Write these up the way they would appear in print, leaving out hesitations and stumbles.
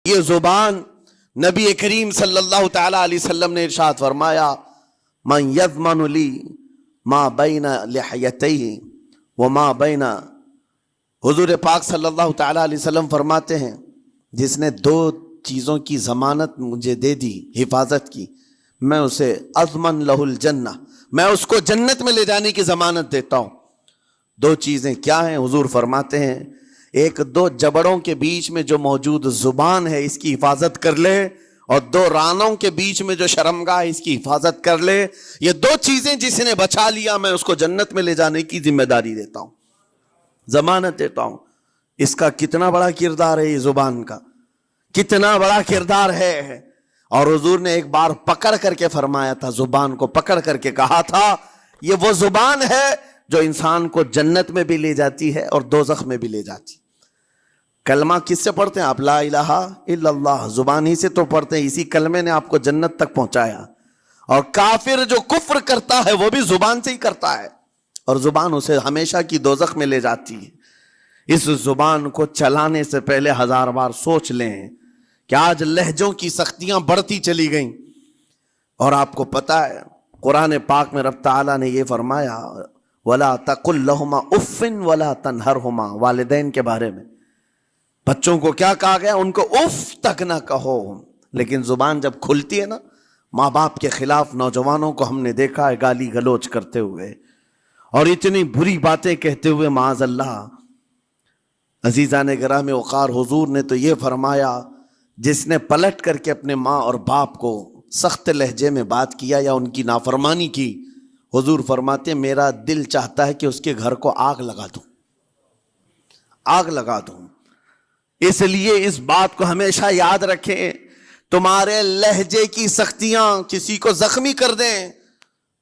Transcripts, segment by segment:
یہ زبان نبی کریم صلی اللہ تعالیٰ علیہ وسلم نے ارشاد فرمایا من یضمن لی ما بین لحیتیہ وما بین، حضور پاک صلی اللہ تعالیٰ علیہ وسلم فرماتے ہیں جس نے دو چیزوں کی ضمانت مجھے دے دی، حفاظت کی، میں اسے اضمن لہ الجنہ، میں اس کو جنت میں لے جانے کی ضمانت دیتا ہوں۔ دو چیزیں کیا ہیں؟ حضور فرماتے ہیں ایک دو جبڑوں کے بیچ میں جو موجود زبان ہے اس کی حفاظت کر لے، اور دو رانوں کے بیچ میں جو شرمگاہ ہے اس کی حفاظت کر لے، یہ دو چیزیں جس نے بچا لیا میں اس کو جنت میں لے جانے کی ذمہ داری دیتا ہوں، ضمانت دیتا ہوں۔ اس کا کتنا بڑا کردار ہے، یہ زبان کا کتنا بڑا کردار ہے۔ اور حضور نے ایک بار پکڑ کر کے فرمایا تھا، زبان کو پکڑ کر کے کہا تھا یہ وہ زبان ہے جو انسان کو جنت میں بھی لے جاتی ہے اور دوزخ میں بھی لے جاتی ہے۔ کلمہ کس سے پڑھتے ہیں آپ؟ لا الہ الا اللہ، زبان ہی سے تو پڑھتے ہیں، اسی کلمے نے آپ کو جنت تک پہنچایا۔ اور کافر جو کفر کرتا ہے وہ بھی زبان سے ہی کرتا ہے، اور زبان اسے ہمیشہ کی دوزخ میں لے جاتی ہے۔ اس زبان کو چلانے سے پہلے 1000 بار سوچ لیں کہ آج لہجوں کی سختیاں بڑھتی چلی گئیں، اور آپ کو پتہ ہے قرآن پاک میں رب تعالیٰ نے یہ فرمایا وَلَا تَقُلْ لَهُمَا اُفٍّ وَلَا تَنْهَرْهُمَا، والدین کے بارے میں بچوں کو کیا کہا گیا؟ ان کو اف تک نہ کہو۔ لیکن زبان جب کھلتی ہے نا، ماں باپ کے خلاف نوجوانوں کو ہم نے دیکھا ہے گالی گلوچ کرتے ہوئے اور اتنی بری باتیں کہتے ہوئے، معاذ اللہ۔ عزیزان گرام وقار، حضور نے تو یہ فرمایا جس نے پلٹ کر کے اپنے ماں اور باپ کو سخت لہجے میں بات کیا یا ان کی نافرمانی کی، حضور فرماتے میرا دل چاہتا ہے کہ اس کے گھر کو آگ لگا دوں، آگ لگا دوں۔ اس لیے اس بات کو ہمیشہ یاد رکھیں، تمہارے لہجے کی سختیاں کسی کو زخمی کر دیں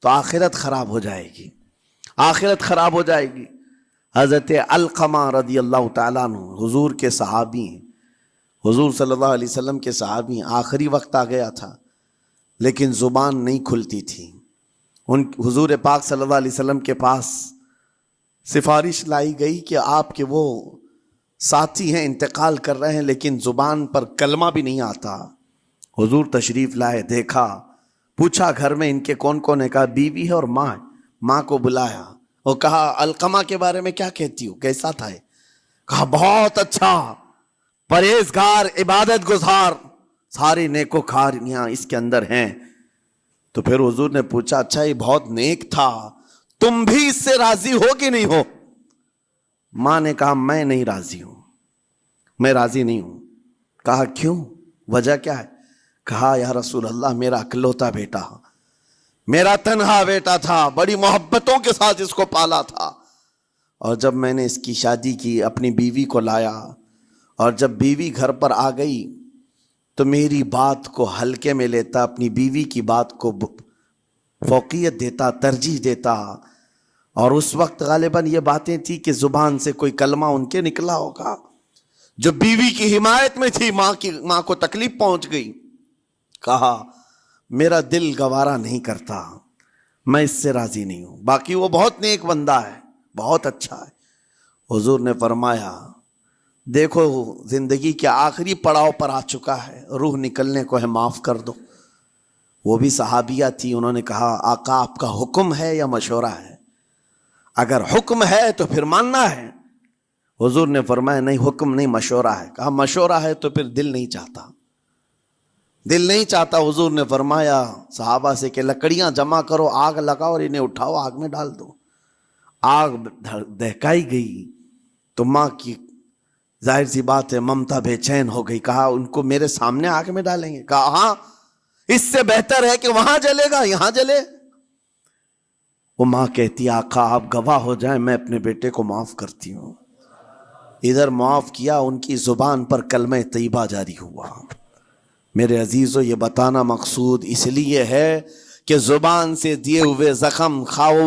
تو آخرت خراب ہو جائے گی، آخرت خراب ہو جائے گی۔ حضرت علقمہ رضی اللہ تعالیٰ عنہ حضور کے صحابی ہیں، حضور صلی اللہ علیہ وسلم کے صحابی ہیں، آخری وقت آ گیا تھا لیکن زبان نہیں کھلتی تھی۔ حضور پاک صلی اللہ علیہ وسلم کے پاس سفارش لائی گئی کہ آپ کے وہ ساتھی ہیں انتقال کر رہے ہیں لیکن زبان پر کلمہ بھی نہیں آتا۔ حضور تشریف لائے، دیکھا، پوچھا گھر میں ان کے کون کون ہے؟ کہا بیوی ہے اور ماں ہے۔ ماں کو بلایا اور کہا علقمہ کے بارے میں کیا کہتی ہو، کیسا تھا؟ کہا بہت اچھا، پرہیزگار، عبادت گزار، ساری نیکوکاریاں اس کے اندر ہیں۔ تو پھر حضور نے پوچھا اچھا یہ بہت نیک تھا، تم بھی اس سے راضی ہو کہ نہیں ہو؟ ماں نے کہا میں نہیں راضی ہوں، میں راضی نہیں ہوں۔ کہا کیوں، وجہ کیا ہے؟ کہا یا رسول اللہ میرا اکلوتا بیٹا، میرا تنہا بیٹا تھا، بڑی محبتوں کے ساتھ اس کو پالا تھا، اور جب میں نے اس کی شادی کی اپنی بیوی کو لایا، اور جب بیوی گھر پر آ گئی تو میری بات کو ہلکے میں لیتا، اپنی بیوی کی بات کو فوقیت دیتا، ترجیح دیتا۔ اور اس وقت غالباً یہ باتیں تھی کہ زبان سے کوئی کلمہ ان کے نکلا ہوگا جو بیوی کی حمایت میں تھی، ماں کو تکلیف پہنچ گئی۔ کہا میرا دل گوارا نہیں کرتا، میں اس سے راضی نہیں ہوں، باقی وہ بہت نیک بندہ ہے، بہت اچھا ہے۔ حضور نے فرمایا دیکھو زندگی کے آخری پڑاؤ پر آ چکا ہے، روح نکلنے کو ہے، معاف کر دو۔ وہ بھی صحابیہ تھی، انہوں نے کہا آقا آپ کا حکم ہے یا مشورہ ہے؟ اگر حکم ہے تو پھر ماننا ہے۔ حضور نے فرمایا نہیں، حکم نہیں، مشورہ ہے۔ کہا مشورہ ہے تو پھر دل نہیں چاہتا، دل نہیں چاہتا۔ حضور نے فرمایا صحابہ سے کہ لکڑیاں جمع کرو، آگ لگاؤ اور انہیں اٹھاؤ، آگ میں ڈال دو۔ آگ دہکائی گئی تو ماں کی ظاہر سی بات ہے ممتا بے چین ہو گئی۔ کہا ان کو میرے سامنے آگ میں ڈالیں گے؟ کہا ہاں، اس سے بہتر ہے کہ وہاں جلے گا، یہاں جلے۔ وہ ماں کہتی آقا آپ گواہ ہو جائیں میں اپنے بیٹے کو معاف کرتی ہوں۔ ادھر معاف کیا، ان کی زبان پر کلمہ طیبہ جاری ہوا۔ میرے عزیزو یہ بتانا مقصود اس لیے ہے کہ زبان سے دیے ہوئے زخم خواہ